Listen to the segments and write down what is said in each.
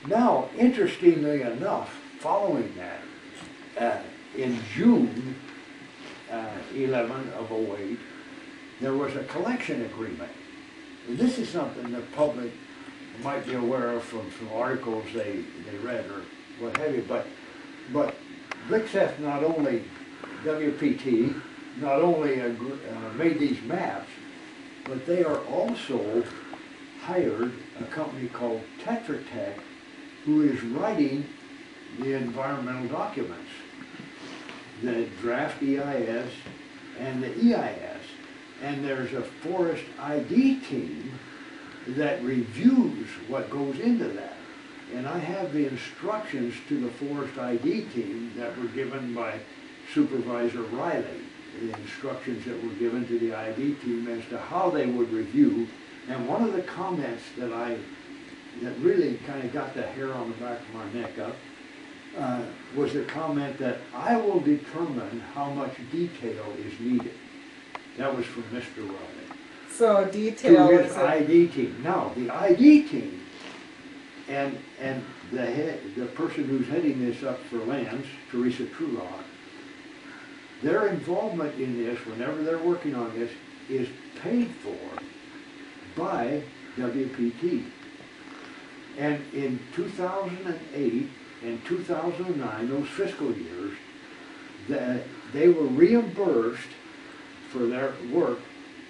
Now, interestingly enough, following that, in June 11 of '08, there was a collection agreement. And this is something the public might be aware of from some articles they read or what have you, but Blixeth not only, WPT, not only made these maps, but they are also hired a company called Tetra Tech, who is writing the environmental documents, the draft EIS and the EIS. And there's a forest ID team that reviews what goes into that. And I have the instructions to the forest ID team that were given by Supervisor Riley, the instructions that were given to the ID team as to how they would review. And one of the comments that really kind of got the hair on the back of my neck up was the comment that I will determine how much detail is needed. That was from Mr. Riley. So detail to his is ID team. Now, the ID team and the person who's heading this up for lands, Teresa Trulock, their involvement in this, whenever they're working on this, is paid for by WPT. And in 2008 and 2009, those fiscal years, they were reimbursed for their work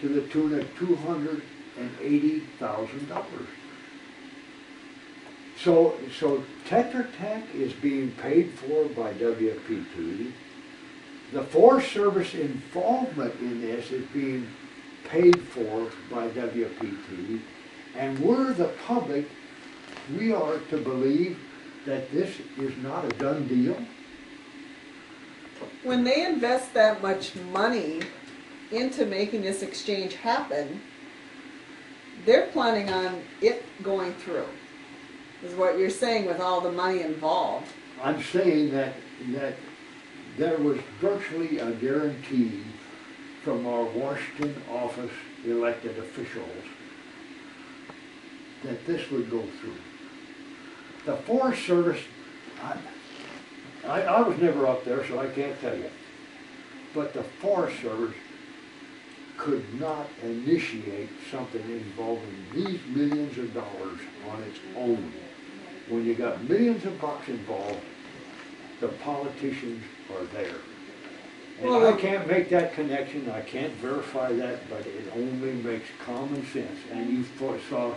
to the tune of $280,000. So Tetra Tech is being paid for by WPT. The Forest Service involvement in this is being paid for by WPT, and we're the public, we are to believe that this is not a done deal. when they invest that much money into making this exchange happen, they're planning on it going through, is what you're saying with all the money involved. I'm saying that there was virtually a guarantee from our Washington office elected officials that this would go through. The Forest Service, I was never up there, so I can't tell you, but the Forest Service could not initiate something involving these millions of dollars on its own. When you got millions of bucks involved, the politicians are there. And well, I can't make that connection, I can't verify that, but it only makes common sense. And you saw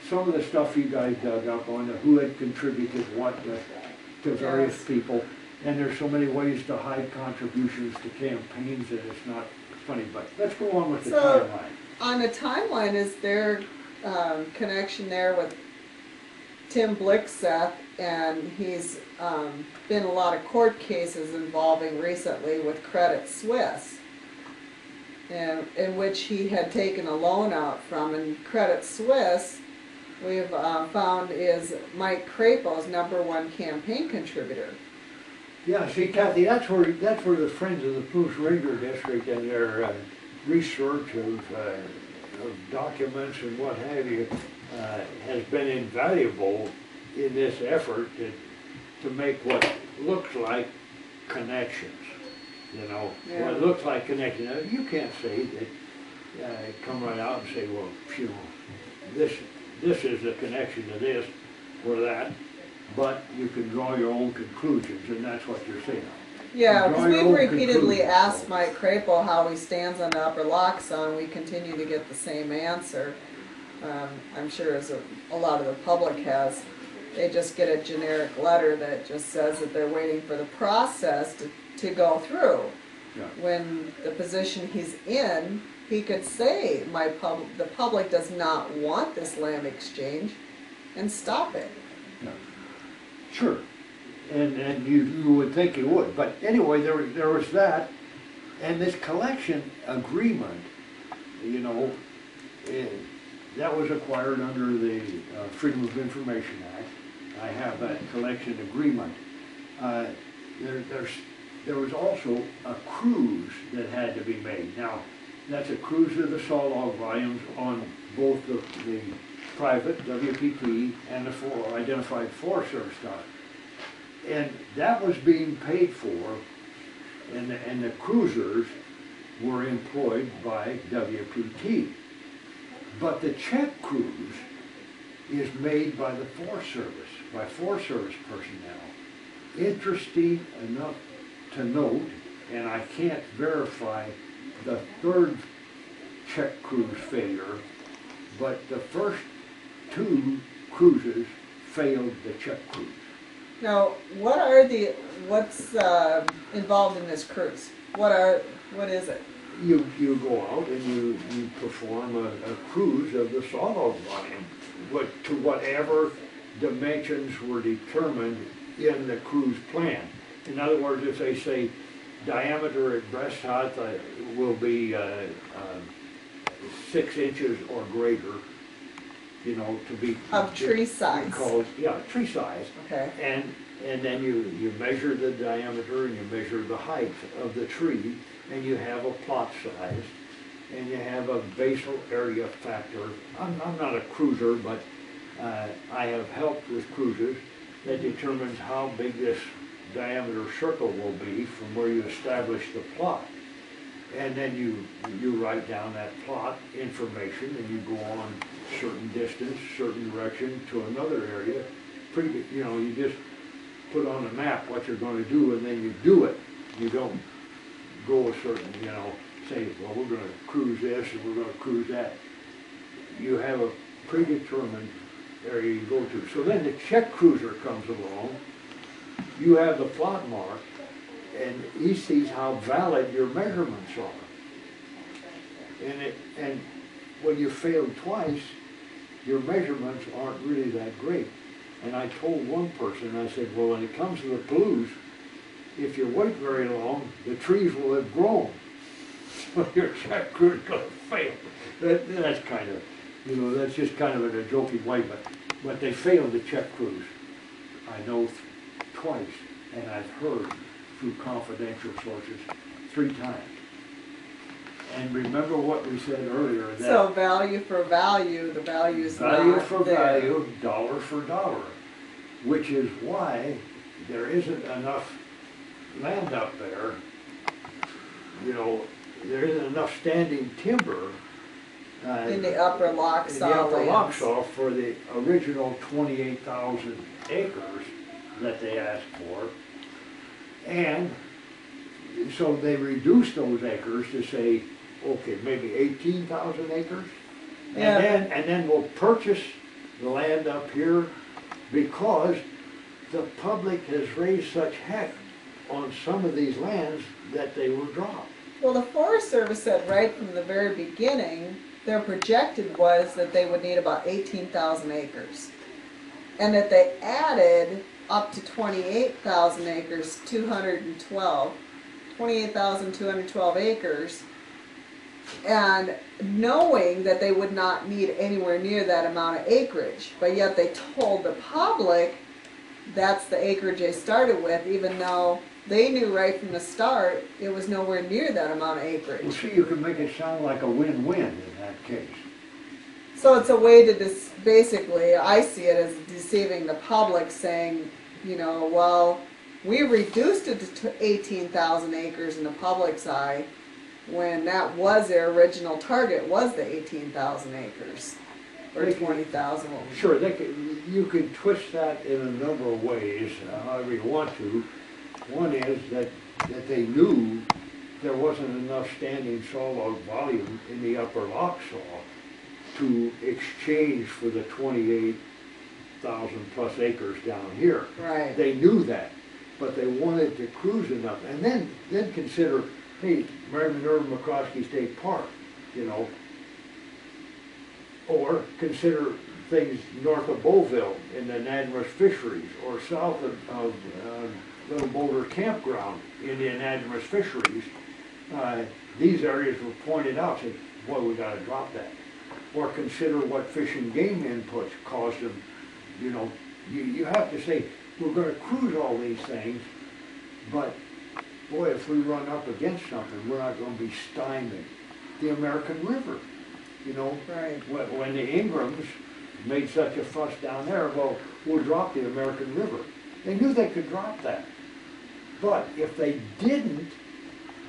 some of the stuff you guys dug up on who had contributed what to various people. And there's so many ways to hide contributions to campaigns that it's not funny. But let's go on with the timeline. On the timeline, is there connection there with Tim Blixeth, and he's been a lot of court cases involving recently with Credit Suisse, in which he had taken a loan out from. And Credit Suisse, we've found, is Mike Crapo's #1 campaign contributor. Yeah, see, Kathy, that's where the Friends of the Spruce Ranger District and their research of documents and what have you has been invaluable in this effort to make what looks like connections. You know, yeah. What looks like connections. Now, you can't say that, come right out and say, well, you know, this is the connection to this or that. But you can draw your own conclusions, and that's what you're saying. Yeah, because we've repeatedly asked Mike Crapo how he stands on the Upper Lochsa, and we continue to get the same answer. I'm sure as a lot of the public has. They just get a generic letter that just says that they're waiting for the process to go through. Yeah. When the position he's in, he could say, the public does not want this land exchange, and stop it. Yeah. Sure, and you would think you would, but anyway, there was that, and this collection agreement, you know, that was acquired under the Freedom of Information Act. I have that collection agreement. There was also a cruise that had to be made. Now, that's a cruise of the saw log volumes on both the private, WPT, and the four identified Forest Service got it. And that was being paid for, and the cruisers were employed by WPT. But the check cruise is made by the Forest Service, by Forest Service personnel. Interesting enough to note, and I can't verify the third check cruise failure, but the first two cruises failed the check cruise. Now, what's involved in this cruise? What is it? You go out and you perform a cruise of the sawlog volume, to whatever dimensions were determined in the cruise plan. In other words, if they say diameter at breast height will be 6 inches or greater, you know, to be of tree size. Yeah, tree size. Okay. And then you measure the diameter and you measure the height of the tree, and you have a plot size, and you have a basal area factor. I'm not a cruiser, but I have helped with cruises that determines how big this diameter circle will be from where you establish the plot. And then you write down that plot information, and you go on certain distance, certain direction to another area. You just put on a map what you're going to do, and then you do it. You don't go a certain, say, well, we're going to cruise this and we're going to cruise that. You have a predetermined area you go to. So then the check cruiser comes along, you have the plot mark, and he sees how valid your measurements are. And when you failed twice, your measurements aren't really that great. And I told one person, I said, well, when it comes to the blues, if you wait very long, the trees will have grown. So your check cruise is going to fail. That's kind of, that's just kind of in a joking way, but they failed the check cruise. I know twice, and I've heard through confidential sources 3 times. And remember what we said earlier, that so value for value, the value is value not for there. value, dollar for dollar, which is why there isn't enough land up there. There isn't enough standing timber In the upper Locksaw lands. For the original 28,000 acres that they asked for. And so they reduced those acres to say, okay, maybe 18,000 acres. Yeah. And then we'll purchase the land up here because the public has raised such heck on some of these lands that they were dropped. Well, the Forest Service said right from the very beginning, their projected was that they would need about 18,000 acres. And that they added up to 28,000 acres, 28,212 acres, and knowing that they would not need anywhere near that amount of acreage. But yet they told the public that's the acreage they started with, even though they knew right from the start it was nowhere near that amount of acreage. Well, see, you can make it sound like a win-win in that case. So it's a way to basically, I see it as deceiving the public, saying, well, we reduced it to 18,000 acres in the public's eye, when that was their original target, was the 18,000 acres, or 20,000. Sure, you can twist that in a number of ways, however you want to. One is that they knew there wasn't enough standing sawlog volume in the upper Locksaw to exchange for the 28,000 plus acres down here. Right. They knew that, but they wanted to cruise enough, and then consider, hey, Mary Minerva McCroskey State Park, or consider things north of Beauville in the Anadromous Fisheries, or south of Little Boulder Campground in the Anadromous Fisheries. These areas were pointed out, said, boy, we got to drop that. Or consider what Fish and Game inputs caused them. You have to say, we're going to cruise all these things, but boy, if we run up against something, we're not going to be stymied. The American River, Right. When the Ingrams made such a fuss down there, well, we'll drop the American River. They knew they could drop that. But if they didn't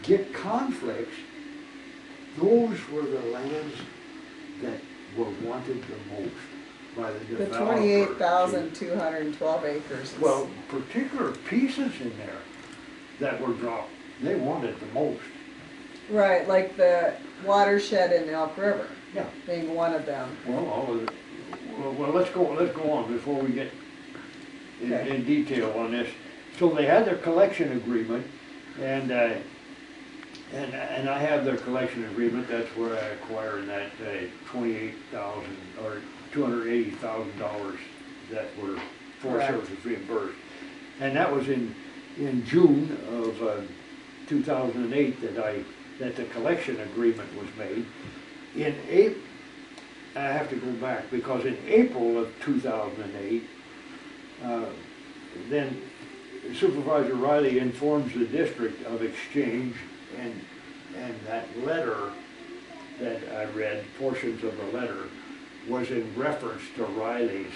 get conflicts, those were the lands that were wanted the most by the The developers. 28,212 acres. Well, particular pieces in there that were dropped, they wanted the most. Right, like the watershed in Elk River Yeah. being one of them. Well, all of it. Well, let's go on before we get Okay. in detail on this. So they had their collection agreement, and I have their collection agreement. That's where I acquired that $28,000 or $280,000 that were Forest Correct. Service reimbursed, and that was in June of 2008 that the collection agreement was made. In April, I have to go back because in April of 2008, then Supervisor Riley informs the district of exchange, and that letter that I read, portions of the letter, was in reference to Riley's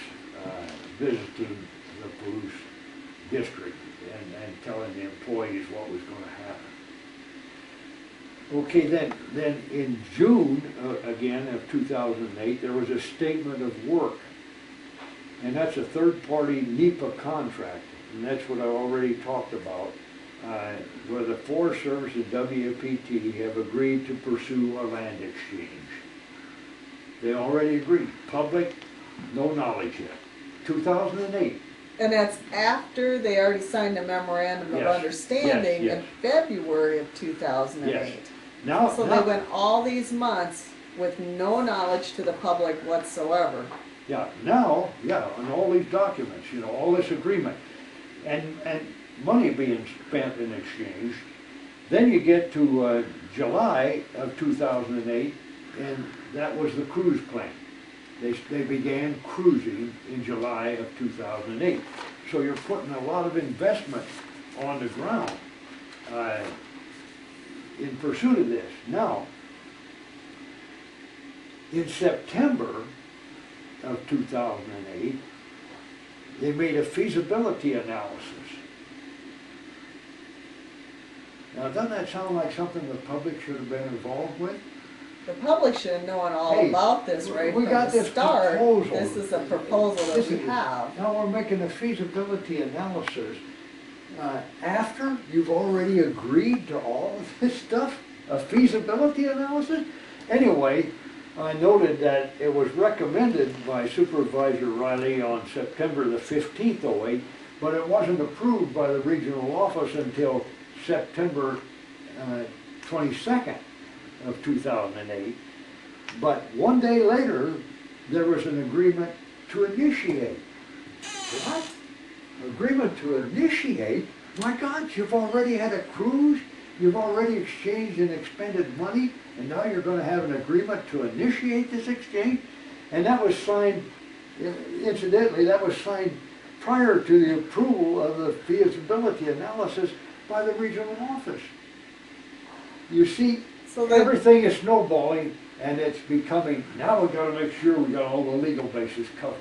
visiting the Palouse district and telling the employees what was going to happen. Okay, then in June, again, of 2008, there was a statement of work. And that's a third-party NEPA contract, and that's what I already talked about, where the Forest Service and WPT have agreed to pursue a land exchange. They already agreed. Public, no knowledge yet. 2008. And that's after they already signed a memorandum of Yes. understanding Yes, in February of 2008. Yes. Now, So they went all these months with no knowledge to the public whatsoever. and all these documents, all this agreement, and money being spent in exchange. Then you get to July of 2008, and that was the cruise plan. They began cruising in July of 2008. So you're putting a lot of investment on the ground in pursuit of this. Now, in September of 2008, they made a feasibility analysis. Now, doesn't that sound like something the public should have been involved with? The public should have known all Hey, about this right we from got the this start. proposal. This is a proposal that we have. Now we're making a feasibility analysis after you've already agreed to all of this stuff? A feasibility analysis? Anyway, I noted that it was recommended by Supervisor Riley on September the 15th, 08, but it wasn't approved by the regional office until September 22nd of 2008. But one day later, there was an agreement to initiate. What? Agreement to initiate? My God, you've already had a cruise, you've already exchanged and expended money, and now you're going to have an agreement to initiate this exchange? And that was signed, incidentally, that was signed prior to the approval of the feasibility analysis by the regional office. You see, So then, everything is snowballing, and it's becoming, now we've got to make sure we got all the legal bases covered.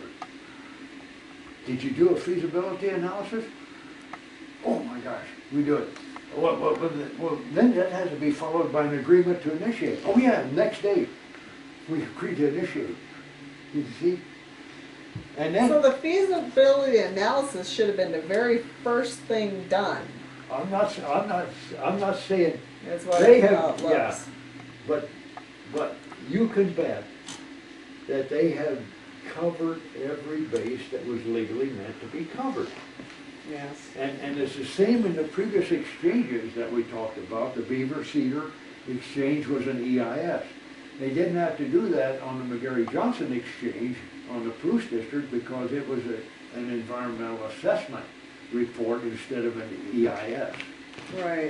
Did you do a feasibility analysis? Oh my gosh, we do it. Well, then that has to be followed by an agreement to initiate. Oh yeah, next day, we agreed to initiate. You see? And then, so the feasibility analysis should have been the very first thing done. I'm not saying Is what they it have, looks. yeah, but you can bet that they have covered every base that was legally meant to be covered. Yes. And it's the same in the previous exchanges that we talked about. The Beaver Cedar exchange was an EIS. They didn't have to do that on the McGarry-Johnson exchange on the Palouse district because it was an environmental assessment report instead of an EIS. Right.